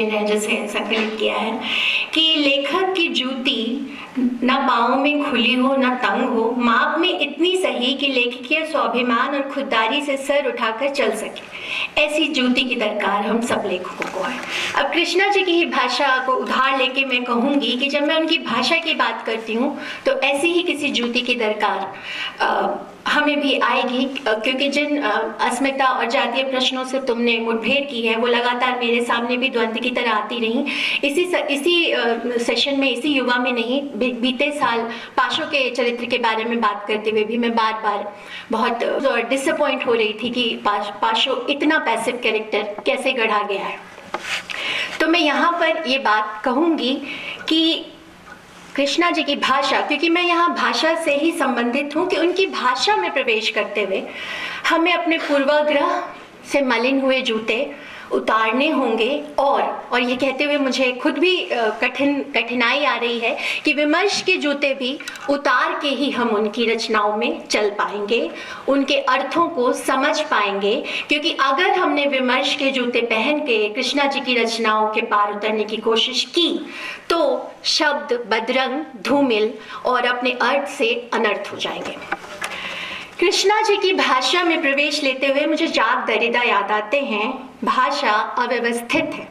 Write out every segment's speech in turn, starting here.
जैसे संकलित किया है कि लेखक की जूती ना पाँव में खुली हो ना तंग हो, माप में इतनी सही कि लेखकीय स्वाभिमान और खुददारी से सर उठाकर चल सके। ऐसी जूती की दरकार हम सब लेखकों को है। अब कृष्णा जी की ही भाषा को उधार लेके मैं कहूँगी कि जब मैं उनकी भाषा की बात करती हूँ तो ऐसी ही किसी जूती की दरकार हमें भी आएगी, क्योंकि जिन अस्मिता और जातीय प्रश्नों से तुमने मुठभेड़ की है वो लगातार मेरे सामने भी द्वंद्व की तरह आती रही। इसी सेशन में, इसी युवा में नहीं, बीते साल पाशो के चरित्र के बारे में बात करते हुए भी मैं बार बार बहुत डिसअपॉइंट हो रही थी कि पाशो इतना पैसिव कैरेक्टर कैसे गढ़ा गया है। तो मैं यहाँ पर ये बात कहूँगी कि कृष्णा जी की भाषा, क्योंकि मैं यहाँ भाषा से ही संबंधित हूँ, कि उनकी भाषा में प्रवेश करते हुए हमें अपने पूर्वाग्रह से मलिन हुए जूते उतारने होंगे। और ये कहते हुए मुझे खुद भी कठिनाई आ रही है कि विमर्श के जूते भी उतार के ही हम उनकी रचनाओं में चल पाएंगे, उनके अर्थों को समझ पाएंगे। क्योंकि अगर हमने विमर्श के जूते पहन के कृष्णा जी की रचनाओं के पार उतरने की कोशिश की तो शब्द बदरंग, धूमिल और अपने अर्थ से अनर्थ हो जाएंगे। कृष्णा जी की भाषा में प्रवेश लेते हुए मुझे जाग दरिदा याद आते हैं। भाषा अव्यवस्थित है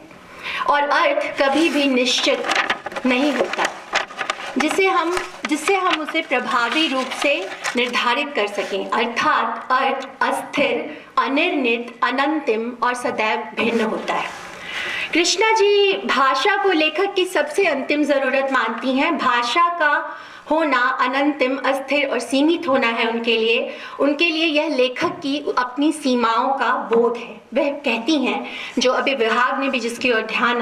और अर्थ कभी भी निश्चित नहीं होता जिससे हम उसे प्रभावी रूप से निर्धारित कर सकें। अर्थात अर्थ अस्थिर, अनिर्णित, अनंतिम और सदैव भिन्न होता है। कृष्णा जी भाषा को लेखक की सबसे अंतिम जरूरत मानती हैं। भाषा का होना अनंतिम, अस्थिर और सीमित होना है उनके लिए यह लेखक की अपनी सीमाओं का बोध है। वह कहती हैं, जो अभी विभाग ने भी जिसकी ओर ध्यान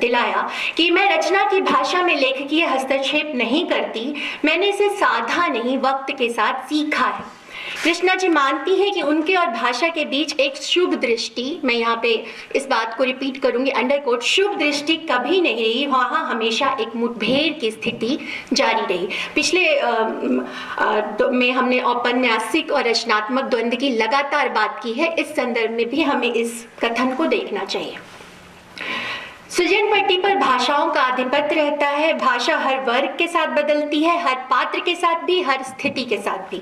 दिलाया, कि मैं रचना की भाषा में लेखकीय हस्तक्षेप नहीं करती, मैंने इसे साधा नहीं, वक्त के साथ सीखा है। कृष्णा जी मानती है कि उनके और भाषा के बीच एक शुभ दृष्टि, मैं यहाँ पे इस बात को रिपीट करूंगी, अंडरकोट, शुभ दृष्टि कभी नहीं रही, वहाँ हमेशा एक मुठभेड़ की स्थिति जारी रही। पिछले में हमने औपन्यासिक और रचनात्मक द्वंद्व की लगातार बात की है, इस संदर्भ में भी हमें इस कथन को देखना चाहिए। सृजन पट्टी पर भाषाओं का आधिपत्य रहता है। भाषा हर वर्ग के साथ बदलती है, हर पात्र के साथ भी, हर स्थिति के साथ भी।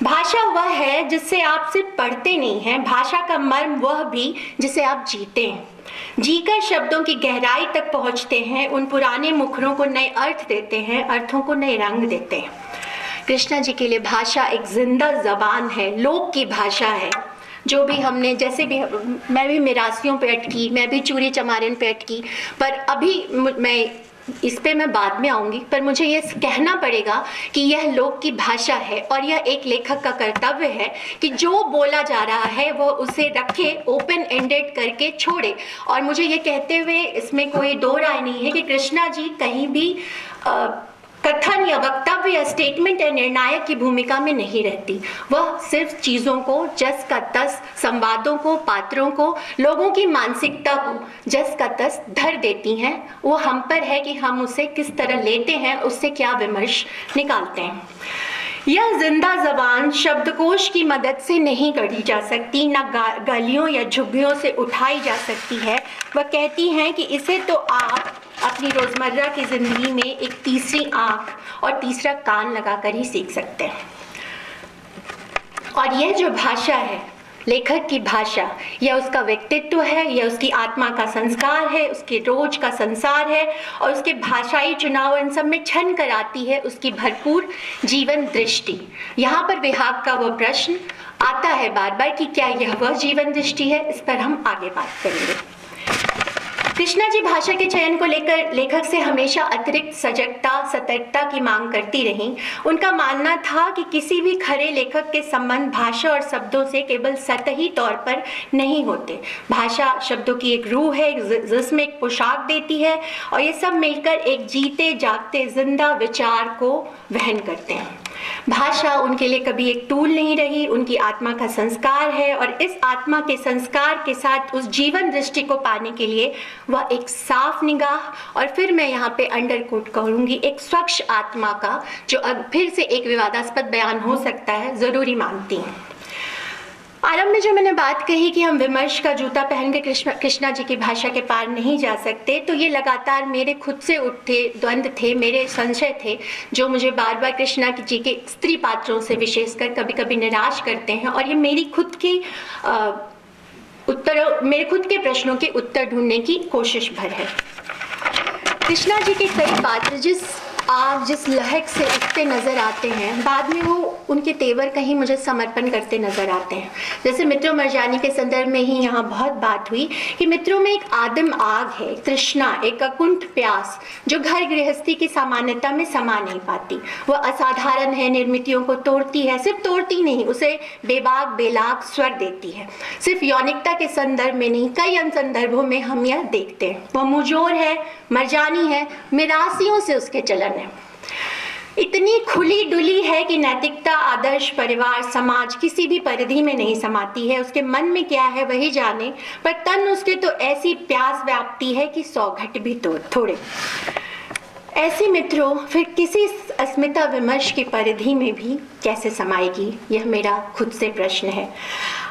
भाषा वह है जिससे आप सिर्फ पढ़ते नहीं हैं, भाषा का मर्म वह भी जिसे आप जीते हैं। जीकर शब्दों की गहराई तक पहुंचते हैं, उन पुराने मुखरों को नए अर्थ देते हैं, अर्थों को नए रंग देते हैं। कृष्णा जी के लिए भाषा एक जिंदा जबान है, लोक की भाषा है। जो भी हमने, जैसे भी मैं भी मिरासियों पे अटकी, मैं भी चूरी चमारिन पे अटकी, पर अभी मैं इस पे मैं बाद में आऊँगी, पर मुझे ये कहना पड़ेगा कि यह लोक की भाषा है और यह एक लेखक का कर्तव्य है कि जो बोला जा रहा है वो उसे रखे, ओपन एंडेड करके छोड़े। और मुझे ये कहते हुए इसमें कोई दो राय नहीं है कि कृष्णा जी कहीं भी कथन या वक्तव्य या स्टेटमेंट या निर्णायक की भूमिका में नहीं रहती। वह सिर्फ चीज़ों को जस का तस, संवादों को, पात्रों को, लोगों की मानसिकता को जस का तस धर देती हैं। वो हम पर है कि हम उसे किस तरह लेते हैं, उससे क्या विमर्श निकालते हैं। यह जिंदा जबान शब्दकोश की मदद से नहीं गढ़ी जा सकती, न गलियों या झुग्गियों से उठाई जा सकती है। वह कहती हैं कि इसे तो आप अपनी रोजमर्रा की जिंदगी में एक तीसरी आंख और तीसरा कान लगाकर ही सीख सकते हैं। और यह जो भाषा है, लेखक की भाषा, यह उसका व्यक्तित्व है, यह उसकी आत्मा का संस्कार है, उसके रोज का संसार है, और उसके भाषाई चुनाव इन सब में छन कर आती है उसकी भरपूर जीवन दृष्टि। यहाँ पर विभाग का वह प्रश्न आता है बार बार कि क्या यह वह जीवन दृष्टि है। इस पर हम आगे बात करेंगे। कृष्णा जी भाषा के चयन को लेकर लेखक से हमेशा अतिरिक्त सजगता, सतर्कता की मांग करती रहीं। उनका मानना था कि किसी भी खरे लेखक के संबंध भाषा और शब्दों से केवल सतही तौर पर नहीं होते। भाषा शब्दों की एक रूह है, जिसमें एक पोशाक देती है, और ये सब मिलकर एक जीते जागते जिंदा विचार को वहन करते हैं। भाषा उनके लिए कभी एक टूल नहीं रही, उनकी आत्मा का संस्कार है, और इस आत्मा के संस्कार के साथ उस जीवन दृष्टि को पाने के लिए वह एक साफ निगाह, और फिर मैं यहाँ पे अंडरकोट करूँगी, एक स्वच्छ आत्मा का, जो अब फिर से एक विवादास्पद बयान हो सकता है, जरूरी मानती हूँ। आरंभ में जो मैंने बात कही कि हम विमर्श का जूता पहन के कृष्णा जी की भाषा के पार नहीं जा सकते, तो ये लगातार मेरे खुद से उठते द्वंद्व थे, मेरे संशय थे, जो मुझे बार बार कृष्णा जी के स्त्री पात्रों से विशेषकर कभी कभी निराश करते हैं। और ये मेरी खुद की मेरे खुद के प्रश्नों के उत्तर ढूंढने की कोशिश भर है। कृष्णा जी के कई पात्र जिस लहक से उठते नजर आते हैं, बाद में वो उनके तेवर कहीं मुझे समर्पण करते नजर आते हैं। जैसे मित्रों मरजानी के संदर्भ में ही यहाँ बहुत बात हुई कि मित्रों में एक आदम आग है, तृष्णा, एक अकुंठ प्यास जो घर गृहस्थी की सामान्यता में समा नहीं पाती। वह असाधारण है, निर्मितियों को तोड़ती है, सिर्फ तोड़ती नहीं, उसे बेबाक बेलाग स्वर देती है। सिर्फ यौनिकता के संदर्भ में नहीं, कई अन्य संदर्भों में हम यह देखते हैं। वह मुजोर है, मरजानी है, मिरासियों से उसके चलन है। इतनी खुली डुली है कि नैतिकता, आदर्श, परिवार, समाज किसी भी परिधि में नहीं समाती है। उसके मन में क्या है वही जाने, पर तन उसके तो ऐसी प्यास व्याप्ति है कि 100 घट भी थोड़े। ऐसी मित्रों फिर किसी अस्मिता विमर्श की परिधि में भी कैसे समाएगी, यह मेरा खुद से प्रश्न है।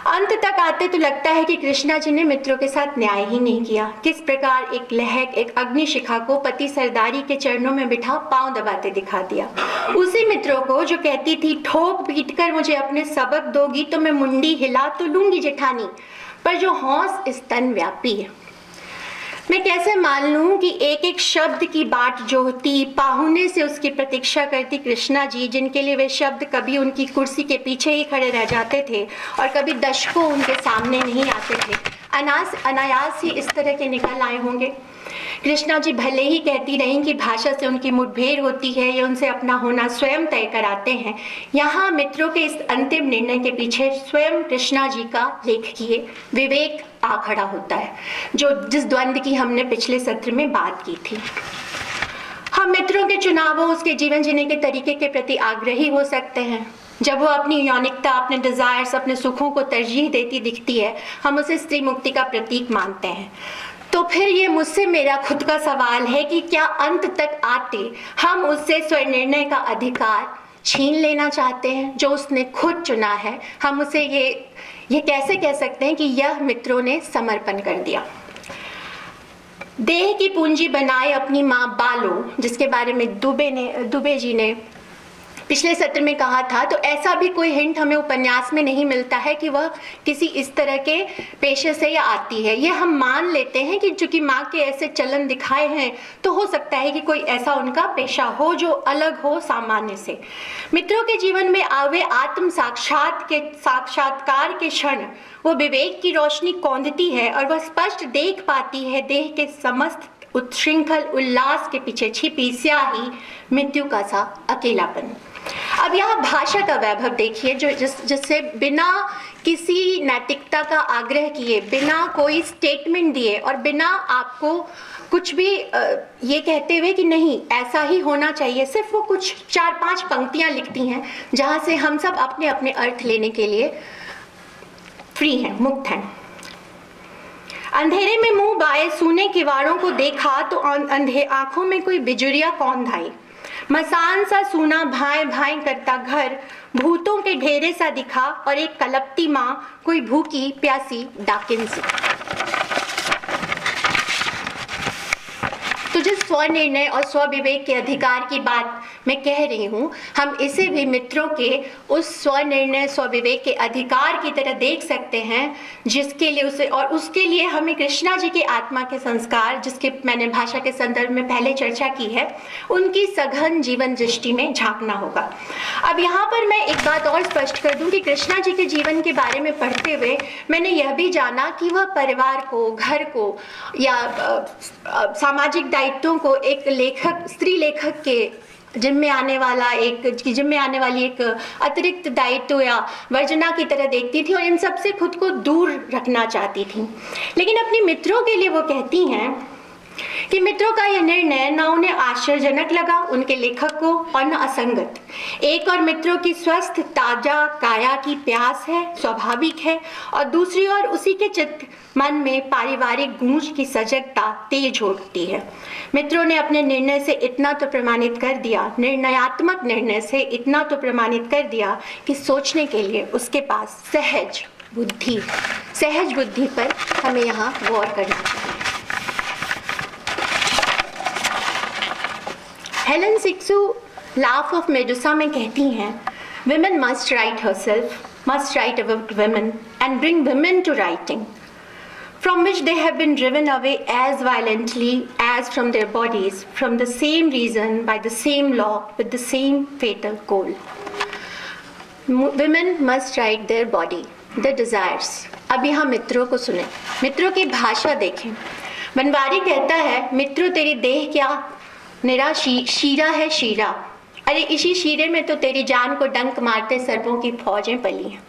अंत तक आते तो लगता है कि कृष्णा जी ने मित्रों के साथ न्याय ही नहीं किया। किस प्रकार एक लहक, एक अग्निशिखा को पति सरदारी के चरणों में बिठा पांव दबाते दिखा दिया। उसी मित्रों को जो कहती थी ठोक पीट कर मुझे अपने सबक दोगी तो मैं मुंडी हिला तो लूंगी जेठानी, पर जो हौस स्तन व्यापी है। मैं कैसे मान लूं कि एक एक शब्द की बाट जोहती, पाहुने से उसकी प्रतीक्षा करती कृष्णा जी, जिनके लिए वे शब्द कभी उनकी कुर्सी के पीछे ही खड़े रह जाते थे और कभी दशकों उनके सामने नहीं आते थे, अनायास ही इस तरह के निकल आए होंगे। कृष्णा जी भले ही कहती रहीं कि भाषा से उनकी मुठभेड़ होती है, ये उनसे अपना होना स्वयं तय कराते हैं। यहाँ मित्रों के इस अंतिम निर्णय के पीछे स्वयं कृष्णा जी का लेखकीय विवेक आ खड़ा होता है, जिस द्वंद्व की हमने पिछले सत्र में बात की थी। हम मित्रों के चुनावों, उसके जीवन जीने के तरीके के प्रति आग्रही हो सकते हैं। जब वो अपनी यौनिकता, अपने डिजायर्स, अपने सुखों को तरजीह देती दिखती है, हम उसे स्त्री मुक्ति का प्रतीक मानते हैं। तो फिर ये मुझसे मेरा खुद का सवाल है कि क्या अंत तक आते हम उससे स्वनिर्णय का अधिकार छीन लेना चाहते हैं जो उसने खुद चुना है? हम उसे ये कैसे कह सकते हैं कि यह मित्रों ने समर्पण कर दिया? देह की पूंजी बनाए अपनी माँ बालो, जिसके बारे में दुबे जी ने पिछले सत्र में कहा था, तो ऐसा भी कोई हिंट हमें उपन्यास में नहीं मिलता है कि वह किसी इस तरह के पेशे से या आती है। ये हम मान लेते हैं कि चूंकि माँ के ऐसे चलन दिखाए हैं तो हो सकता है कि कोई ऐसा उनका पेशा हो जो अलग हो सामान्य से। मित्रों के जीवन में आवे आत्म साक्षात्कार के क्षण वो विवेक की रोशनी कौंधती है और वह स्पष्ट देख पाती है देह के समस्त उत्शृंखल उल्लास के पीछे छिपी स्याही, मृत्यु का सा अकेलापन। अब यहाँ भाषा का वैभव देखिए, जिससे बिना किसी नैतिकता का आग्रह किए, बिना कोई स्टेटमेंट दिए और बिना आपको कुछ भी ये कहते हुए कि नहीं ऐसा ही होना चाहिए, सिर्फ वो कुछ 4-5 पंक्तियाँ लिखती हैं जहाँ से हम सब अपने अपने अर्थ लेने के लिए फ्री हैं, मुक्त हैं। अंधेरे में मुंह बाए सूने किवाड़ों को देखा तो अंधे आंखों में कोई बिजुरिया कौन धाई। मसान सा सूना भाई भाई करता घर भूतों के ढेरे सा दिखा और एक कलपती माँ कोई भूखी प्यासी डाकिन सी। तो जिस स्वनिर्णय और स्वविवेक के अधिकार की बात मैं कह रही हूँ, हम इसे भी मित्रों के उस स्वनिर्णय स्वविवेक के अधिकार की तरह देख सकते हैं, जिसके लिए उसके लिए हमें कृष्णा जी के आत्मा के संस्कार, जिसके मैंने भाषा के संदर्भ में पहले चर्चा की है, उनकी सघन जीवन दृष्टि में झांकना होगा। अब यहाँ पर मैं एक बात और स्पष्ट कर दूं कि कृष्णा जी के जीवन के बारे में पढ़ते हुए मैंने यह भी जाना कि वह परिवार को, घर को या सामाजिक दायित्वों को एक लेखक, स्त्री लेखक के जिम्मे आने वाली एक अतिरिक्त दायित्व या वर्जना की तरह देखती थी और इन सब से खुद को दूर रखना चाहती थी। लेकिन अपने मित्रों के लिए वो कहती हैं कि मित्रों का यह निर्णय न उन्हें आश्चर्यजनक लगा उनके लेखक को और न असंगत। एक और मित्रों की स्वस्थ ताजा काया की प्यास है, स्वाभाविक है, और दूसरी ओर उसी के चित्त मन में पारिवारिक गूंज की सजगता तेज उठती है। मित्रों ने अपने निर्णय से इतना तो प्रमाणित कर दिया, निर्णयात्मक निर्णय से इतना तो प्रमाणित कर दिया कि सोचने के लिए उसके पास सहज बुद्धि, सहज बुद्धि पर हमें यहाँ गौर करना चाहिए। हेलन सिक्सू लाफ ऑफ मेडुसा में कहती हैं, women must write herself, must write about women and bring women to writing, from which they have been driven away as violently as from their bodies, from the same reason, by the same law, with the same fatal goal. Women must write their body, their desires. अब यहाँ मित्रों को सुने, मित्रों की भाषा देखें। बनवारी कहता है, मित्रों तेरी देह क्या निरा शीरा है शीरा, अरे इसी शीरे में तो तेरी जान को डंक मारते सर्पों की फौजें पली हैं।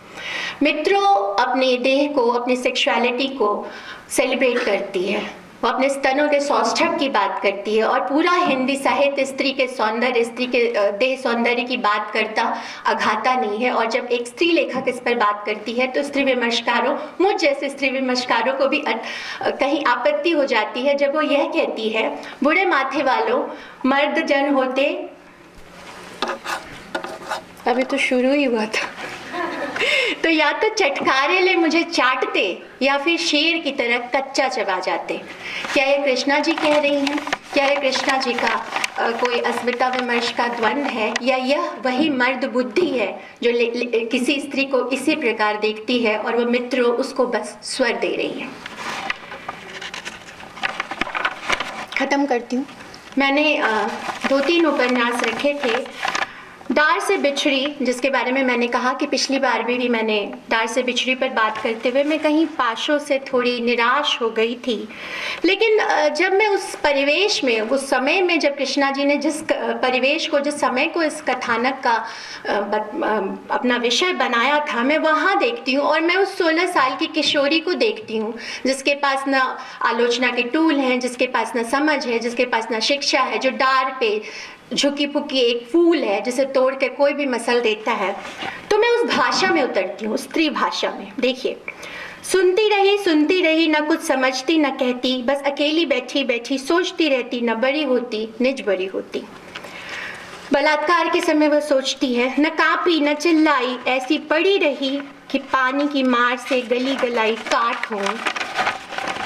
मित्रों अपने देह को, अपनी सेक्सुअलिटी को सेलिब्रेट करती है, वो अपने स्तनों के सौष्ठव की बात करती है, और पूरा हिंदी साहित्य स्त्री के सौंदर्य, स्त्री के देह सौंदर्य की बात करता अघाता नहीं है। और जब एक स्त्री लेखक इस पर बात करती है तो स्त्री विमर्शकारों, मुझ जैसे स्त्री विमर्शकारों को भी कहीं आपत्ति हो जाती है जब वो यह कहती है, बूढ़े माथे वालों मर्द जन होते, अभी तो शुरू ही हुआ था, तो या तो चटकारे ले मुझे चाटते या फिर शेर की तरह कच्चा चबा जाते। क्या ये कृष्णा जी कह रही हैं? क्या ये कृष्णा जी का कोई अस्मिता विमर्श का द्वंद्व है, या यह वही मर्द बुद्धि है जो किसी स्त्री को इसी प्रकार देखती है और वह मित्रों उसको बस स्वर दे रही है? खत्म करती हूँ। मैंने 2-3 उपन्यास रखे थे। डार से बिछड़ी, जिसके बारे में मैंने कहा कि पिछली बार भी मैंने डार से बिछड़ी पर बात करते हुए मैं कहीं पाशों से थोड़ी निराश हो गई थी। लेकिन जब मैं उस परिवेश में, उस समय में, जब कृष्णा जी ने जिस परिवेश को, जिस समय को इस कथानक का अपना विषय बनाया था, मैं वहाँ देखती हूँ और मैं उस 16 साल की किशोरी को देखती हूँ जिसके पास न आलोचना के टूल हैं, जिसके पास न समझ है, जिसके पास न शिक्षा है, जो डार पे झुकी पुकी एक फूल है जिसे तोड़ के कोई भी मसल देता है। तो मैं उस भाषा में उतरती हूँ, स्त्री भाषा में। देखिए, सुनती रही, न कुछ समझती न कहती, बस अकेली बैठी बैठी सोचती रहती, न बड़ी होती निज बड़ी होती। बलात्कार के समय वह सोचती है, न कांपी न चिल्लाई, ऐसी पड़ी रही कि पानी की मार से गली गलाई काट हो,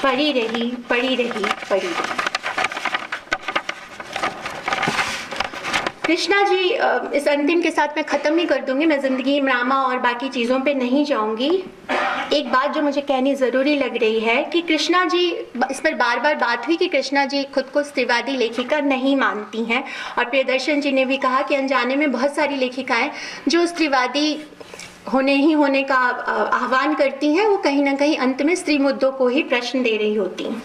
पड़ी रही। कृष्णा जी, इस अंतिम के साथ मैं ख़त्म ही कर दूंगी, मैं ज़िंदगी ड्रामा और बाकी चीज़ों पे नहीं जाऊंगी। एक बात जो मुझे कहनी ज़रूरी लग रही है कि कृष्णा जी, इस पर बार बार बात हुई कि कृष्णा जी खुद को स्त्रीवादी लेखिका नहीं मानती हैं, और प्रियदर्शन जी ने भी कहा कि अनजाने में बहुत सारी लेखिकाएं जो स्त्रीवादी होने का आह्वान करती हैं, वो कहीं ना कहीं अंत में स्त्री मुद्दों को ही प्रश्न दे रही होती हैं।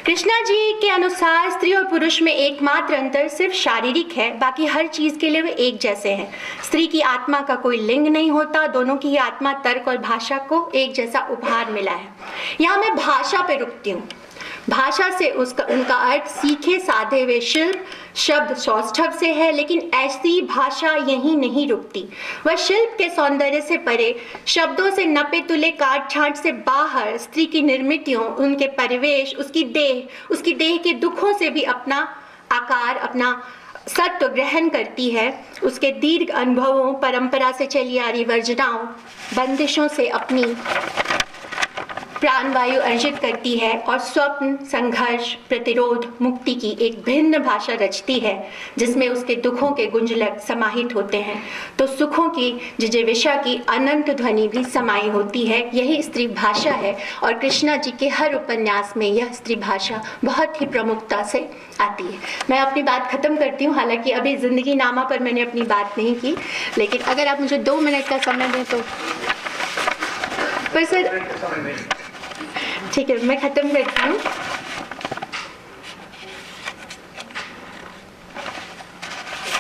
कृष्णा जी के अनुसार स्त्री और पुरुष में एकमात्र अंतर सिर्फ शारीरिक है, बाकी हर चीज़ के लिए वे एक जैसे हैं। स्त्री की आत्मा का कोई लिंग नहीं होता, दोनों की ही आत्मा तर्क और भाषा को एक जैसा उपहार मिला है। यहाँ मैं भाषा पे रुकती हूँ। भाषा से उनका अर्थ सीखे साधे हुए शिल्प, शब्द सौष्ठव से है, लेकिन ऐसी भाषा यहीं नहीं रुकती। वह शिल्प के सौंदर्य से परे, शब्दों से नपे तुले काट छांट से बाहर स्त्री की निर्मितियों, उनके परिवेश, उसकी देह के दुखों से भी अपना आकार, अपना सत्व ग्रहण करती है। उसके दीर्घ अनुभवों, परंपरा से चली आ रही वर्जनाओं, बंदिशों से अपनी प्राणवायु अर्जित करती है और स्वप्न, संघर्ष, प्रतिरोध, मुक्ति की एक भिन्न भाषा रचती है जिसमें उसके दुखों के गुंजलक समाहित होते हैं, तो सुखों की जिजीविषा की अनंत ध्वनि भी समाई होती है। यही स्त्री भाषा है, और कृष्णा जी के हर उपन्यास में यह स्त्री भाषा बहुत ही प्रमुखता से आती है। मैं अपनी बात खत्म करती हूँ, हालांकि अभी जिंदगी नामा पर मैंने अपनी बात नहीं की, लेकिन अगर आप मुझे 2 मिनट का समय दें तो। पर सर ठीक है, मैं ख़त्म करती हूँ।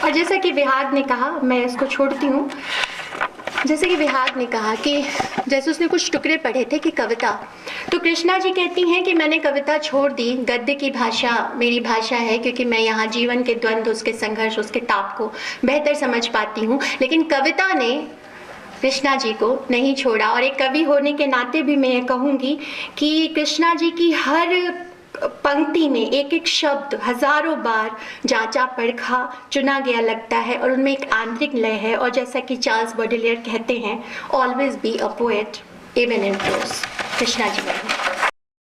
और जैसा कि विहाग ने कहा, मैं इसको छोड़ती हूँ। जैसे कि विहाग ने कहा कि जैसे उसने कुछ टुकड़े पढ़े थे कि कविता, तो कृष्णा जी कहती हैं कि मैंने कविता छोड़ दी, गद्य की भाषा मेरी भाषा है, क्योंकि मैं यहाँ जीवन के द्वंद्व, उसके संघर्ष, उसके ताप को बेहतर समझ पाती हूँ। लेकिन कविता ने कृष्णा जी को नहीं छोड़ा, और एक कवि होने के नाते भी मैं ये कहूँगी कि कृष्णा जी की हर पंक्ति में एक एक शब्द हजारों बार जांचा परखा चुना गया लगता है, और उनमें एक आंतरिक लय है। और जैसा कि चार्ल्स बॉडेलियर कहते हैं, always be a poet, even in prose. Krishna ji.